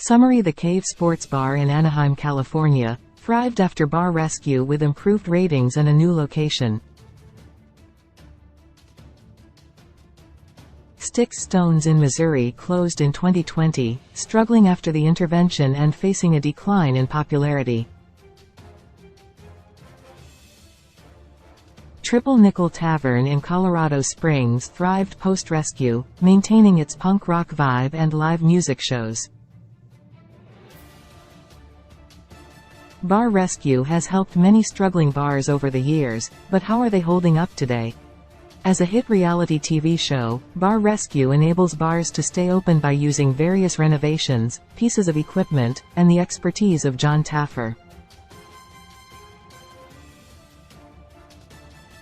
Summary: The Cave Sports Bar in Anaheim, California, thrived after bar rescue with improved ratings and a new location. Sticks Stones in Missouri closed in 2020, struggling after the intervention and facing a decline in popularity. Triple Nickel Tavern in Colorado Springs thrived post-rescue, maintaining its punk rock vibe and live music shows. Bar rescue has helped many struggling bars over the years, but how are they holding up today? As a hit reality TV show, Bar Rescue enables bars to stay open by using various renovations, pieces of equipment, and the expertise of Jon Taffer.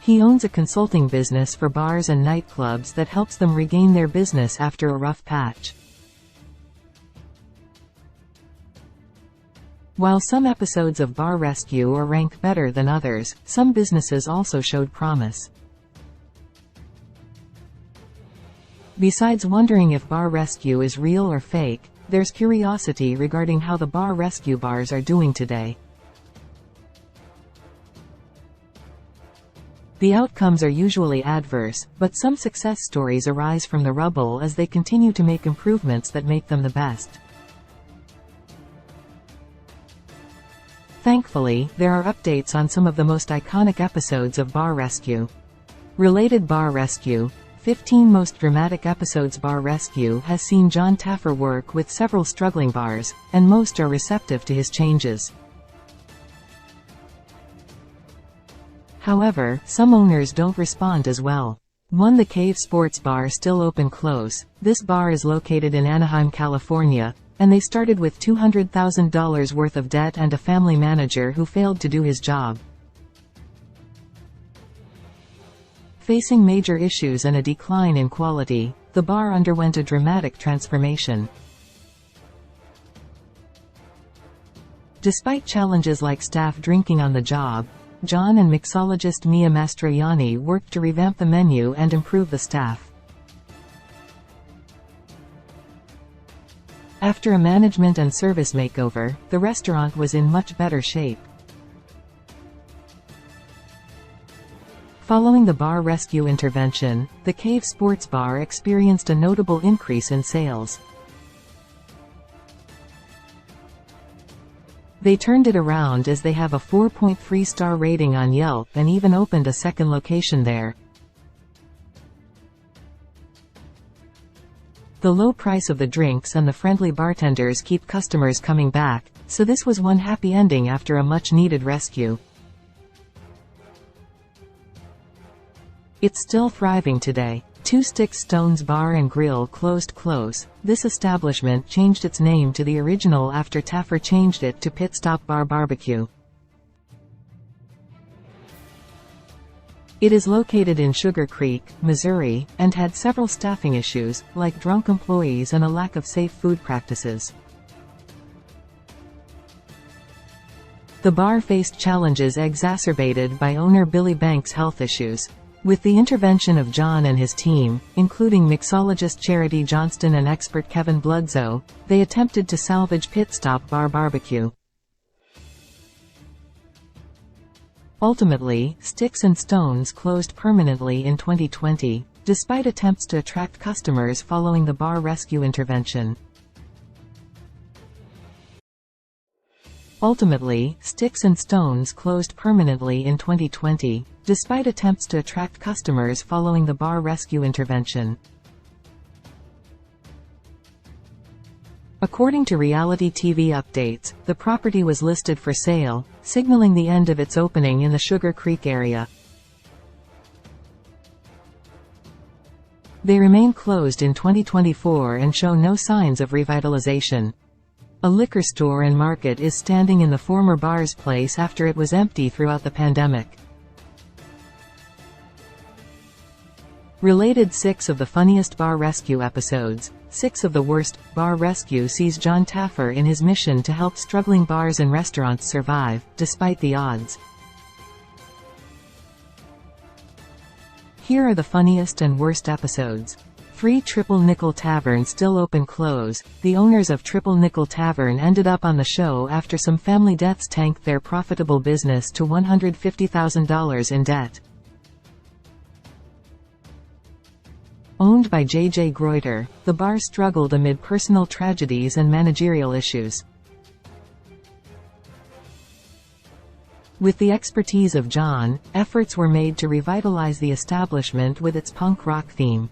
He owns a consulting business for bars and nightclubs that helps them regain their business after a rough patch. While some episodes of Bar Rescue rank better than others, some businesses also showed promise. Besides wondering if Bar Rescue is real or fake, there's curiosity regarding how the Bar Rescue bars are doing today. The outcomes are usually adverse, but some success stories arise from the rubble as they continue to make improvements that make them the best. Thankfully, there are updates on some of the most iconic episodes of Bar Rescue. Related: Bar Rescue 15 Most Dramatic Episodes. Bar Rescue has seen Jon Taffer work with several struggling bars, and most are receptive to his changes. However, some owners don't respond as well. 1. The Cave Sports Bar still open close. This bar is located in Anaheim, California, and they started with $200,000 worth of debt and a family manager who failed to do his job. Facing major issues and a decline in quality, the bar underwent a dramatic transformation. Despite challenges like staff drinking on the job, Jon and mixologist Mia Mastroianni worked to revamp the menu and improve the staff. After a management and service makeover, the restaurant was in much better shape. Following the Bar Rescue intervention, the Cave Sports Bar experienced a notable increase in sales. They turned it around as they have a 4.3-star rating on Yelp and even opened a second location there. The low price of the drinks and the friendly bartenders keep customers coming back, so this was one happy ending after a much-needed rescue. It's still thriving today. 2. Sticks Stones Bar and Grill closed close. This establishment changed its name to the original after Taffer changed it to Pit Stop Bar Barbecue. It is located in Sugar Creek, Missouri, and had several staffing issues, like drunk employees and a lack of safe food practices. The bar faced challenges exacerbated by owner Billy Banks' health issues. With the intervention of Jon and his team, including mixologist Charity Johnston and expert Kevin Bludso, they attempted to salvage Pit Stop Bar Barbecue. Ultimately, Sticks and Stones closed permanently in 2020, despite attempts to attract customers following the Bar Rescue intervention. Ultimately, Sticks and Stones closed permanently in 2020, despite attempts to attract customers following the Bar Rescue intervention. According to reality TV updates, the property was listed for sale, signaling the end of its opening in the Sugar Creek area. They remain closed in 2024 and show no signs of revitalization. A liquor store and market is standing in the former bar's place after it was empty throughout the pandemic. Related: 6 of the funniest Bar Rescue episodes. 6 of the worst. Bar Rescue sees Jon Taffer in his mission to help struggling bars and restaurants survive, despite the odds. Here are the funniest and worst episodes. 3 Triple Nickel Tavern still open close. The owners of Triple Nickel Tavern ended up on the show after some family deaths tanked their profitable business to $150,000 in debt. Owned by J.J. Gruyter, the bar struggled amid personal tragedies and managerial issues. With the expertise of John, efforts were made to revitalize the establishment with its punk rock theme.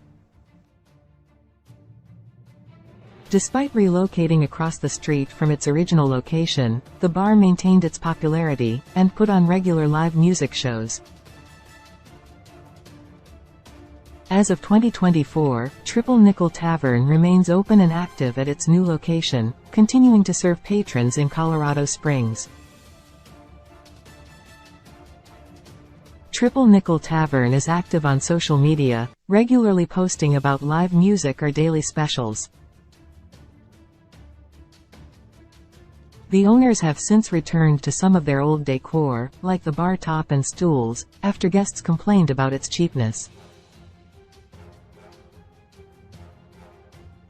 Despite relocating across the street from its original location, the bar maintained its popularity, and put on regular live music shows. As of 2024, Triple Nickel Tavern remains open and active at its new location, continuing to serve patrons in Colorado Springs. Triple Nickel Tavern is active on social media, regularly posting about live music or daily specials. The owners have since returned to some of their old decor, like the bar top and stools, after guests complained about its cheapness.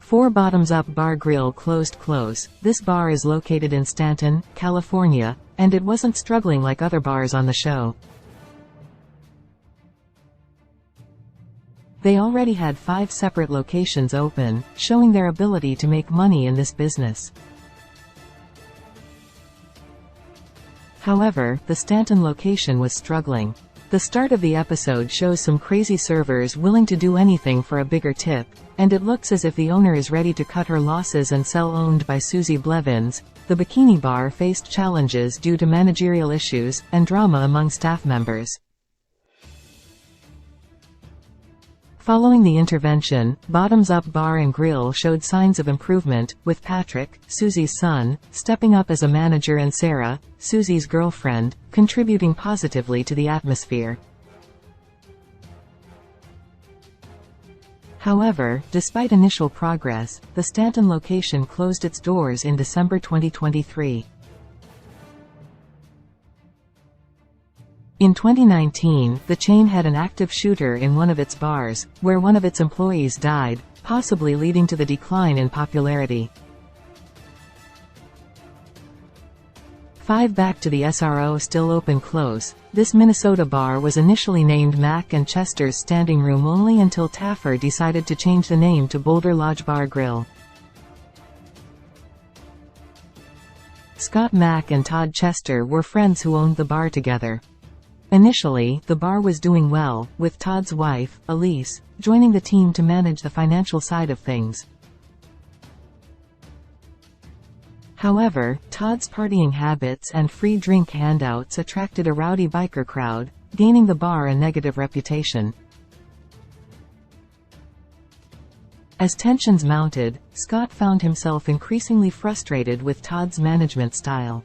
4 Bottoms Up Bar Grill closed close. This bar is located in Stanton, California, and it wasn't struggling like other bars on the show. They already had 5 separate locations open, showing their ability to make money in this business. However, the Stanton location was struggling. The start of the episode shows some crazy servers willing to do anything for a bigger tip, and it looks as if the owner is ready to cut her losses and sell. Owned by Susie Blevins, the bikini bar faced challenges due to managerial issues and drama among staff members. Following the intervention, Bottoms Up Bar and Grill showed signs of improvement, with Patrick, Susie's son, stepping up as a manager and Sarah, Susie's girlfriend, contributing positively to the atmosphere. However, despite initial progress, the Stanton location closed its doors in December 2023. In 2019, the chain had an active shooter in one of its bars, where one of its employees died, possibly leading to the decline in popularity. 5 Back to the SRO still open close. This Minnesota bar was initially named Mac and Chester's Standing Room only until Taffer decided to change the name to Boulder Lodge Bar Grill. Scott Mack and Todd Chester were friends who owned the bar together. Initially, the bar was doing well, with Todd's wife, Elise, joining the team to manage the financial side of things. However, Todd's partying habits and free drink handouts attracted a rowdy biker crowd, gaining the bar a negative reputation. As tensions mounted, Scott found himself increasingly frustrated with Todd's management style.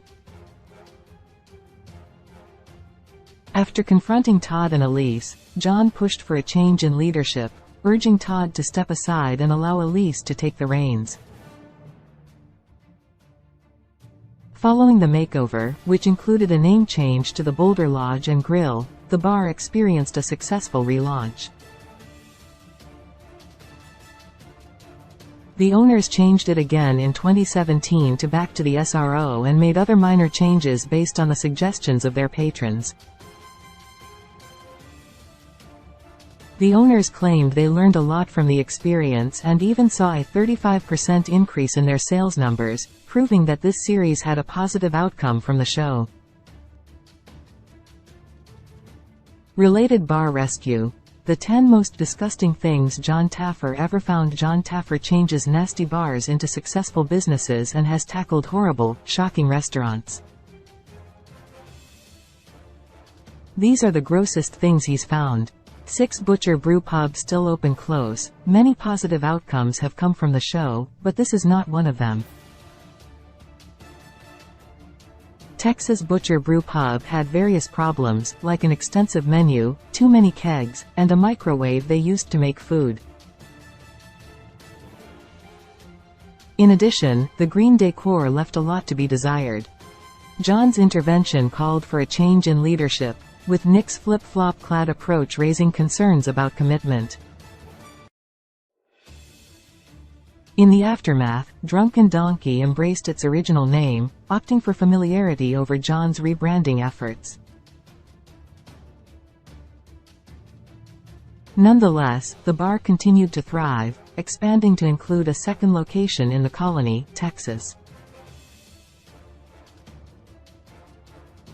After confronting Todd and Elise, John pushed for a change in leadership, urging Todd to step aside and allow Elise to take the reins. Following the makeover, which included a name change to the Boulder Lodge and Grill, the bar experienced a successful relaunch. The owners changed it again in 2017 to Back to the SRO and made other minor changes based on the suggestions of their patrons. The owners claimed they learned a lot from the experience and even saw a 35% increase in their sales numbers, proving that this series had a positive outcome from the show. Related bar rescue. The 10 most disgusting things John Taffer ever found. John Taffer changes nasty bars into successful businesses and has tackled horrible, shocking restaurants. These are the grossest things he's found. 6 Butcher Brew Pub still open close. Many positive outcomes have come from the show, but this is not one of them. Texas Butcher Brew Pub had various problems, like an extensive menu, too many kegs, and a microwave they used to make food. In addition, the green decor left a lot to be desired. John's intervention called for a change in leadership, with Nick's flip-flop clad approach raising concerns about commitment. In the aftermath, Drunken Donkey embraced its original name, opting for familiarity over John's rebranding efforts. Nonetheless, the bar continued to thrive, expanding to include a second location in The Colony, Texas.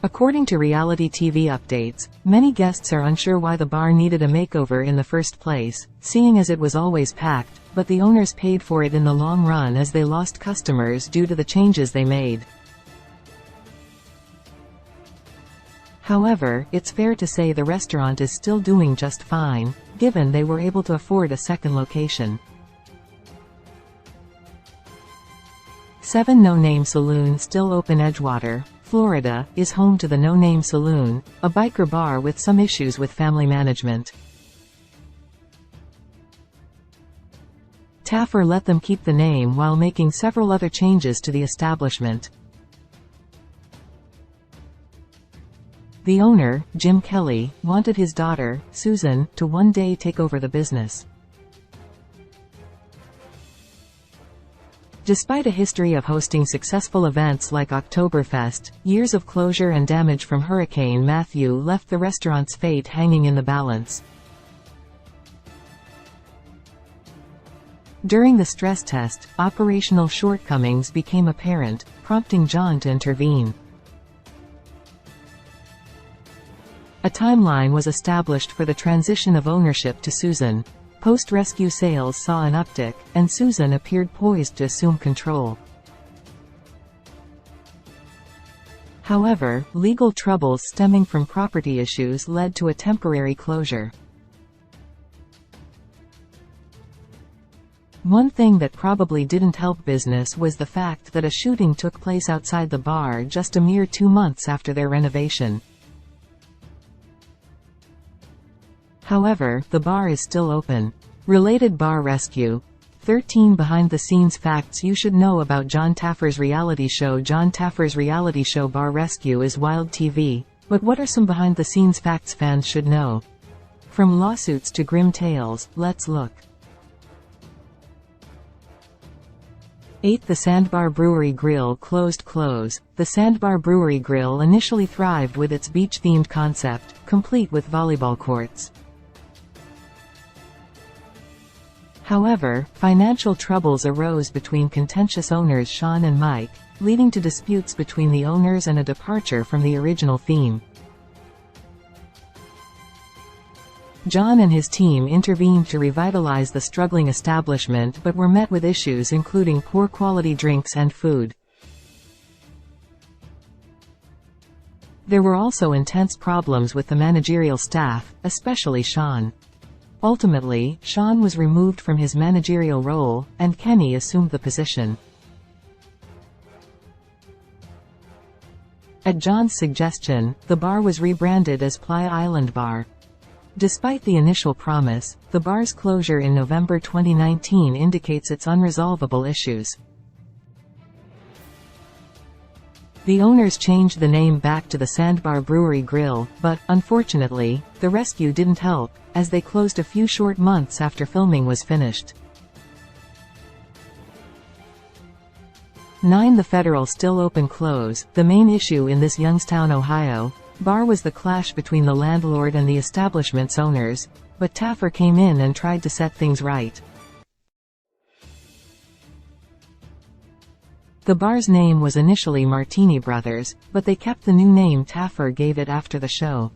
According to reality TV updates, many guests are unsure why the bar needed a makeover in the first place, seeing as it was always packed, but the owners paid for it in the long run as they lost customers due to the changes they made. However, it's fair to say the restaurant is still doing just fine, given they were able to afford a second location. 7 No Name Saloon, still open. Edgewater, Florida, is home to the No Name Saloon, a biker bar with some issues with family management. Taffer let them keep the name while making several other changes to the establishment. The owner, Jim Kelly, wanted his daughter, Susan, to one day take over the business. Despite a history of hosting successful events like Oktoberfest, years of closure and damage from Hurricane Matthew left the restaurant's fate hanging in the balance. During the stress test, operational shortcomings became apparent, prompting John to intervene. A timeline was established for the transition of ownership to Susan. Post-rescue sales saw an uptick, and Susan appeared poised to assume control. However, legal troubles stemming from property issues led to a temporary closure. One thing that probably didn't help business was the fact that a shooting took place outside the bar just a mere 2 months after their renovation. However, the bar is still open. Related bar rescue. 13 behind-the-scenes facts you should know about John Taffer's reality show. John Taffer's reality show Bar Rescue is wild TV, but what are some behind-the-scenes facts fans should know? From lawsuits to grim tales, let's look. 8. The Sandbar Brewery Grill closed. The Sandbar Brewery Grill initially thrived with its beach-themed concept, complete with volleyball courts. However, financial troubles arose between contentious owners Sean and Mike, leading to disputes between the owners and a departure from the original theme. John and his team intervened to revitalize the struggling establishment but were met with issues including poor quality drinks and food. There were also intense problems with the managerial staff, especially Sean. Ultimately, Sean was removed from his managerial role, and Kenny assumed the position. At John's suggestion, the bar was rebranded as Playa Island Bar. Despite the initial promise, the bar's closure in November 2019 indicates its unresolvable issues. The owners changed the name back to the Sandbar Brewery Grill, but, unfortunately, the rescue didn't help, as they closed a few short months after filming was finished. 9. The Federal still open. The main issue in this Youngstown, Ohio, bar was the clash between the landlord and the establishment's owners, but Taffer came in and tried to set things right. The bar's name was initially Martini Brothers, but they kept the new name Taffer gave it after the show.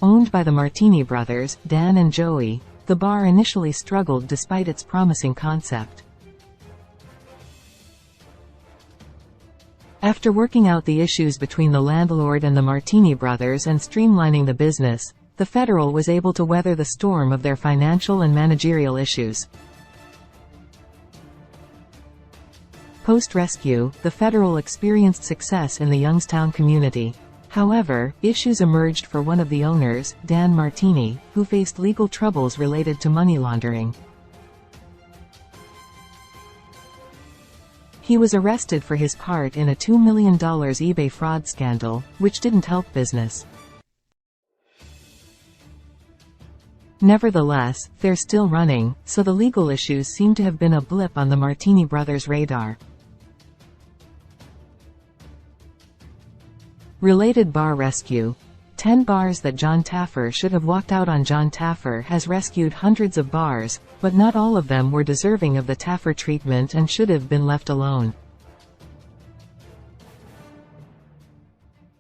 Owned by the Martini brothers, Dan and Joey, the bar initially struggled despite its promising concept. After working out the issues between the landlord and the Martini brothers and streamlining the business, the Federal was able to weather the storm of their financial and managerial issues. Post-rescue, the Federal experienced success in the Youngstown community. However, issues emerged for one of the owners, Dan Martini, who faced legal troubles related to money laundering. He was arrested for his part in a $2 million eBay fraud scandal, which didn't help business. Nevertheless, they're still running, so the legal issues seem to have been a blip on the Martini brothers' radar. Related bar rescue. 10 bars that John Taffer should have walked out on. John Taffer has rescued hundreds of bars, but not all of them were deserving of the Taffer treatment and should have been left alone.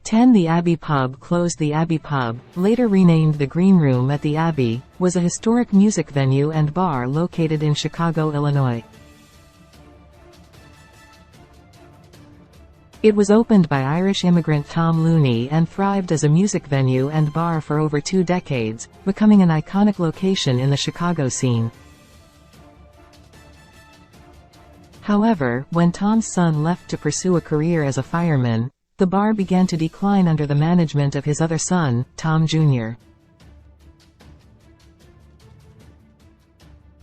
10. The Abbey Pub closed. The Abbey Pub, later renamed the Green Room at the Abbey, was a historic music venue and bar located in Chicago, Illinois. It was opened by Irish immigrant Tom Looney and thrived as a music venue and bar for over 2 decades, becoming an iconic location in the Chicago scene. However, when Tom's son left to pursue a career as a fireman, the bar began to decline under the management of his other son, Tom Jr.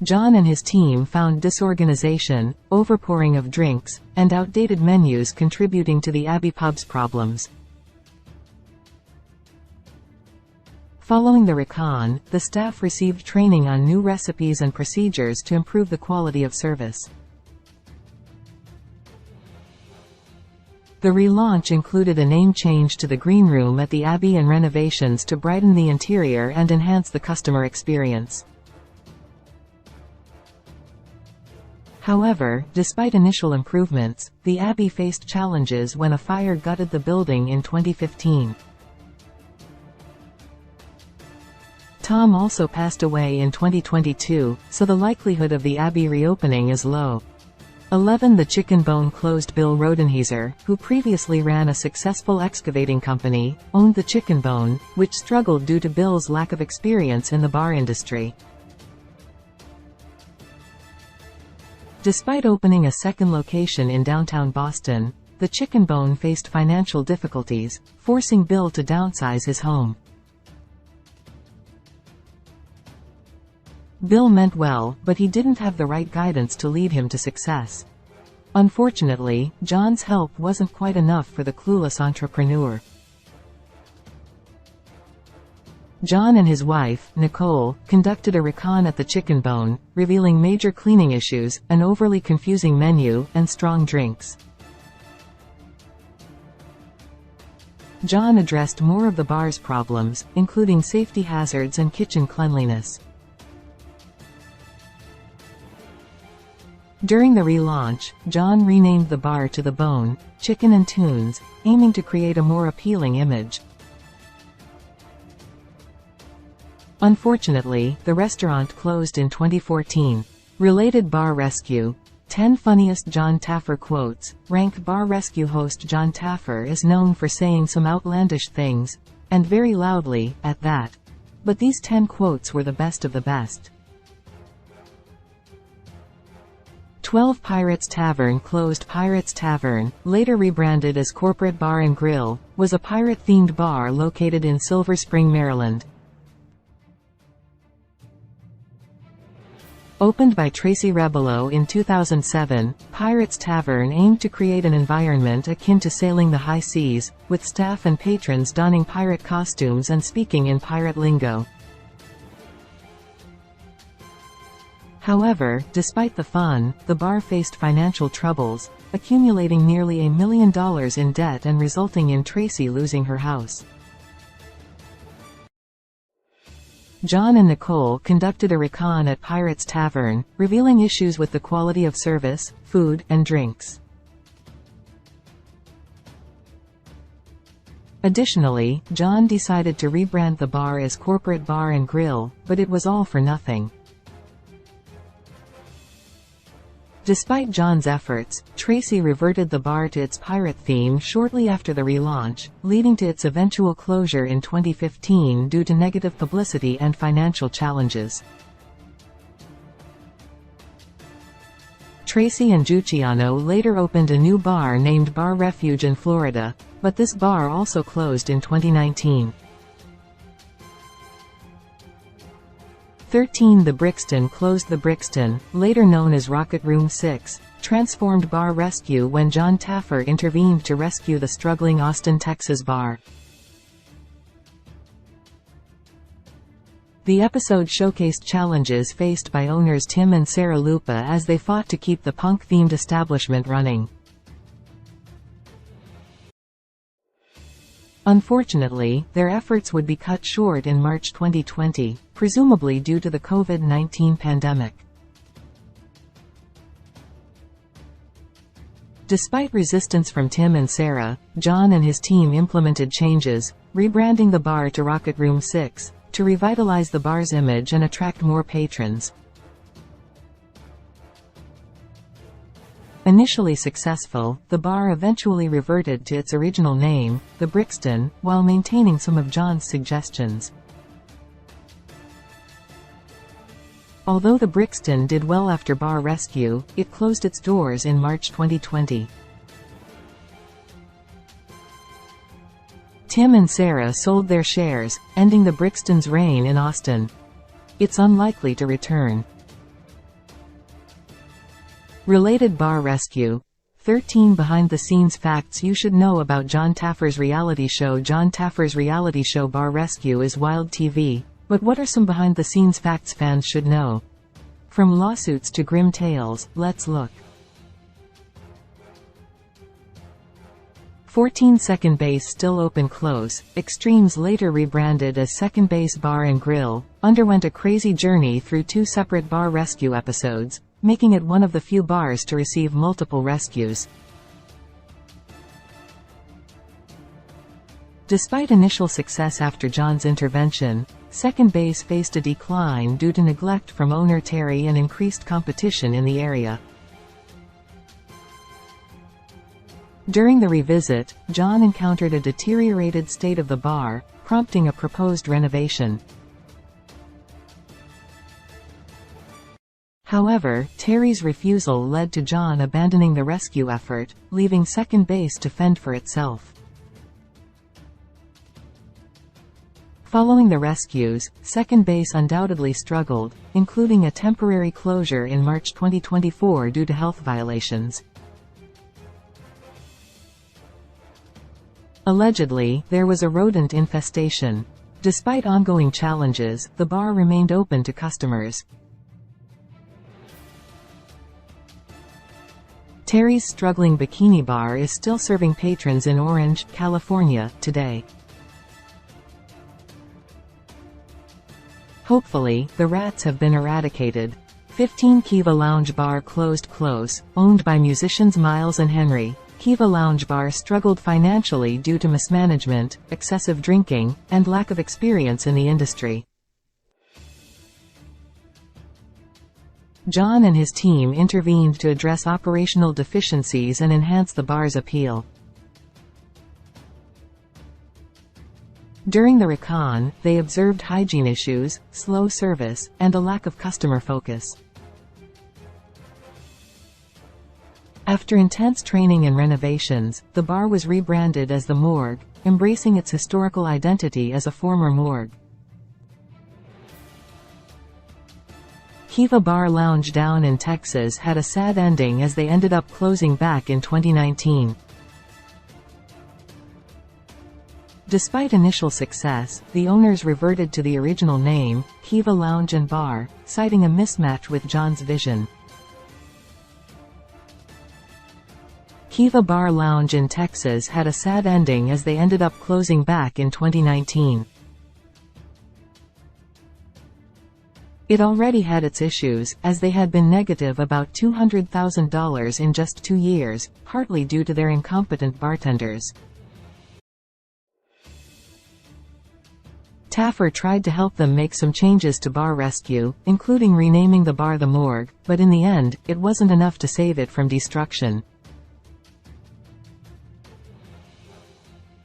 John and his team found disorganization, overpouring of drinks, and outdated menus contributing to the Abbey Pub's problems. Following the recon, the staff received training on new recipes and procedures to improve the quality of service. The relaunch included a name change to the Green Room at the Abbey and renovations to brighten the interior and enhance the customer experience. However, despite initial improvements, the Abbey faced challenges when a fire gutted the building in 2015. Tom also passed away in 2022, so the likelihood of the Abbey reopening is low. 11. The Chicken Bone closed. Bill Rodenheiser, who previously ran a successful excavating company, owned the Chicken Bone, which struggled due to Bill's lack of experience in the bar industry. Despite opening a second location in downtown Boston, the Chicken Bone faced financial difficulties, forcing Bill to downsize his home. Bill meant well, but he didn't have the right guidance to lead him to success. Unfortunately, John's help wasn't quite enough for the clueless entrepreneur. John and his wife, Nicole, conducted a recon at the Chicken Bone, revealing major cleaning issues, an overly confusing menu, and strong drinks. John addressed more of the bar's problems, including safety hazards and kitchen cleanliness. During the relaunch, John renamed the bar to The Bone, Chicken and Tunes, aiming to create a more appealing image. Unfortunately, the restaurant closed in 2014. Related bar rescue. 10 funniest John Taffer quotes. Rank bar rescue host John Taffer is known for saying some outlandish things, and very loudly, at that. But these 10 quotes were the best of the best. 12. Pirates Tavern closed. Pirates Tavern, later rebranded as Corporate Bar and Grill, was a pirate-themed bar located in Silver Spring, Maryland. Opened by Tracy Rebelo in 2007, Pirates Tavern aimed to create an environment akin to sailing the high seas, with staff and patrons donning pirate costumes and speaking in pirate lingo. However, despite the fun, the bar faced financial troubles, accumulating nearly $1 million in debt and resulting in Tracy losing her house. John and Nicole conducted a recon at Pirates Tavern, revealing issues with the quality of service, food, and drinks. Additionally, John decided to rebrand the bar as Corporate Bar and Grill, but it was all for nothing. Despite John's efforts, Tracy reverted the bar to its pirate theme shortly after the relaunch, leading to its eventual closure in 2015 due to negative publicity and financial challenges. Tracy and Giucciano later opened a new bar named Bar Refuge in Florida, but this bar also closed in 2019. 13. The Brixton closed. The Brixton, later known as Rocket Room 6, transformed bar rescue when John Taffer intervened to rescue the struggling Austin, Texas bar. The episode showcased challenges faced by owners Tim and Sarah Lupa as they fought to keep the punk-themed establishment running. Unfortunately, their efforts would be cut short in March 2020, presumably due to the COVID-19 pandemic. Despite resistance from Tim and Sarah, John and his team implemented changes, rebranding the bar to Rocket Room 6, to revitalize the bar's image and attract more patrons. Initially successful, the bar eventually reverted to its original name, the Brixton, while maintaining some of John's suggestions. Although the Brixton did well after Bar Rescue, it closed its doors in March 2020. Tim and Sarah sold their shares, ending the Brixton's reign in Austin. It's unlikely to return. Related Bar Rescue. 13 behind-the-scenes facts you should know about Jon Taffer's reality show. Jon Taffer's reality show Bar Rescue is wild TV, but what are some behind-the-scenes facts fans should know? From lawsuits to grim tales, let's look. 14 Second Base still open close. Extremes, later rebranded as Second Base Bar and Grill, underwent a crazy journey through 2 separate Bar Rescue episodes, making it one of the few bars to receive multiple rescues. Despite initial success after John's intervention, Second Base faced a decline due to neglect from owner Terry and increased competition in the area. During the revisit, John encountered a deteriorated state of the bar, prompting a proposed renovation. However, Terry's refusal led to John abandoning the rescue effort, leaving Second Base to fend for itself. Following the rescues, Second Base undoubtedly struggled, including a temporary closure in March 2024 due to health violations. Allegedly, there was a rodent infestation. Despite ongoing challenges, the bar remained open to customers. Terry's struggling bikini bar is still serving patrons in Orange, California, today. Hopefully, the rats have been eradicated. 15 Kiva Lounge Bar closed close, owned by musicians Miles and Henry. Kiva Lounge Bar struggled financially due to mismanagement, excessive drinking, and lack of experience in the industry. John and his team intervened to address operational deficiencies and enhance the bar's appeal. During the recon, they observed hygiene issues, slow service, and a lack of customer focus. After intense training and renovations, the bar was rebranded as the Morgue, embracing its historical identity as a former morgue. Kiva Bar Lounge down in Texas had a sad ending as they ended up closing back in 2019. Despite initial success, the owners reverted to the original name, Kiva Lounge and Bar, citing a mismatch with John's vision. Kiva Bar Lounge in Texas had a sad ending as they ended up closing back in 2019. It already had its issues, as they had been negative about $200,000 in just 2 years, partly due to their incompetent bartenders. Taffer tried to help them make some changes to Bar Rescue, including renaming the bar the Morgue, but in the end, it wasn't enough to save it from destruction.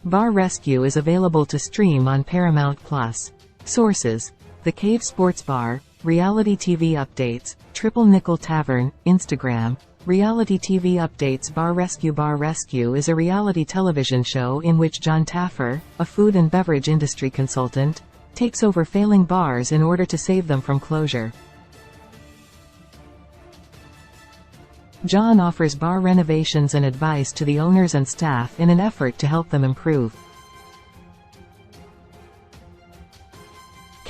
Bar Rescue is available to stream on Paramount+. Sources: The Cave Sports Bar, Reality TV Updates, Triple Nickel Tavern, Instagram. Reality TV Updates. Bar Rescue is a reality television show in which Jon Taffer, a food and beverage industry consultant, takes over failing bars in order to save them from closure. John offers bar renovations and advice to the owners and staff in an effort to help them improve.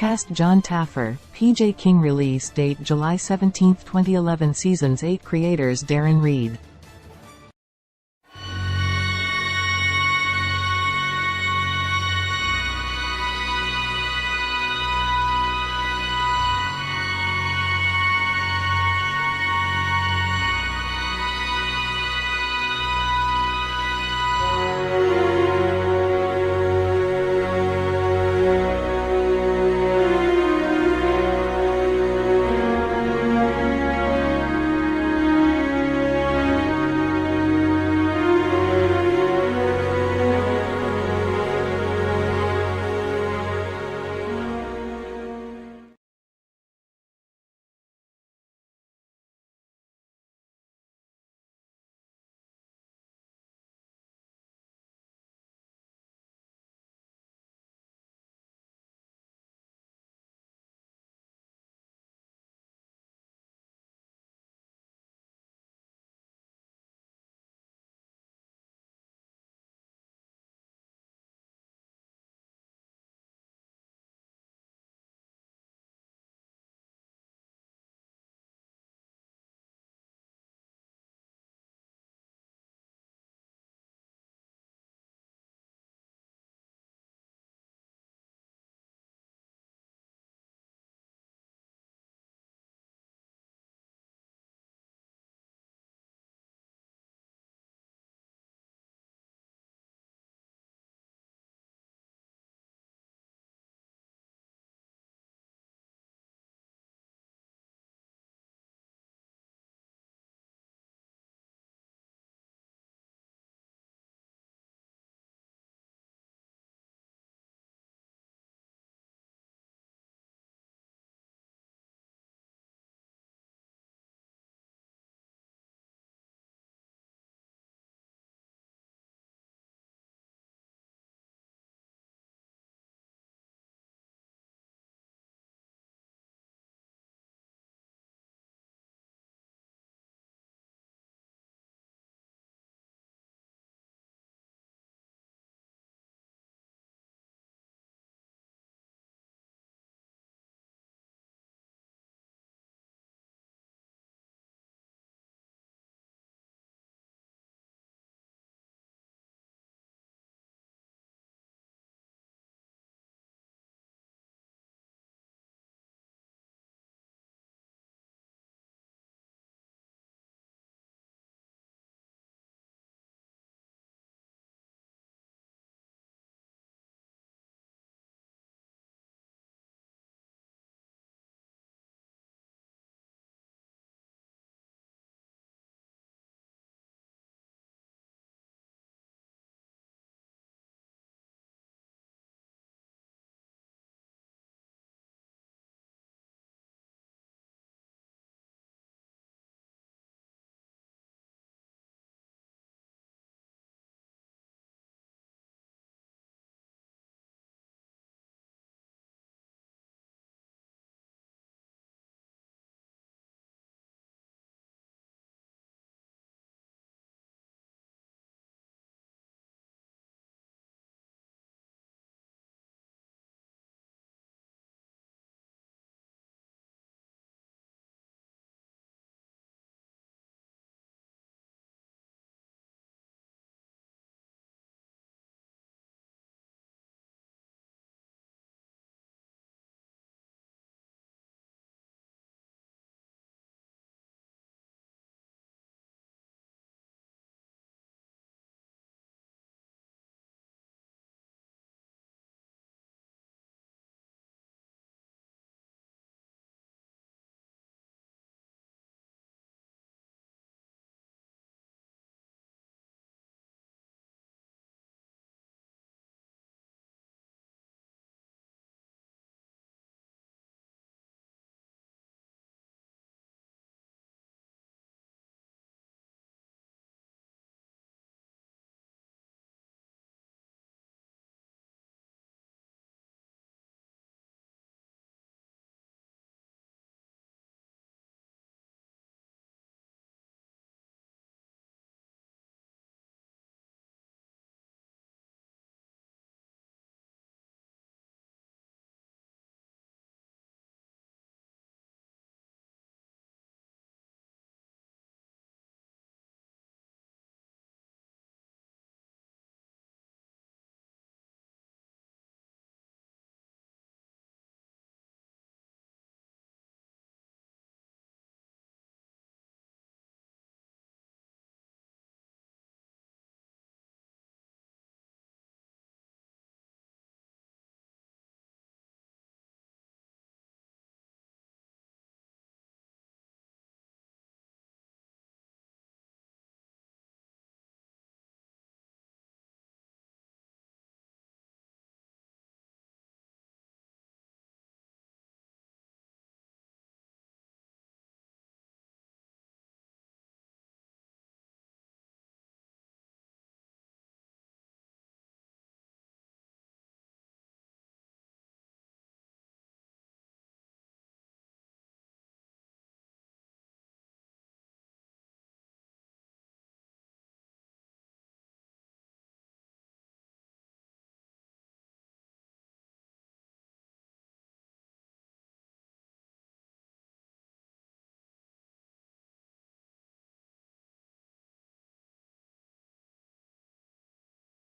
Cast: John Taffer, PJ King. Release date July 17, 2011. Seasons 8. Creators: Darren Reed.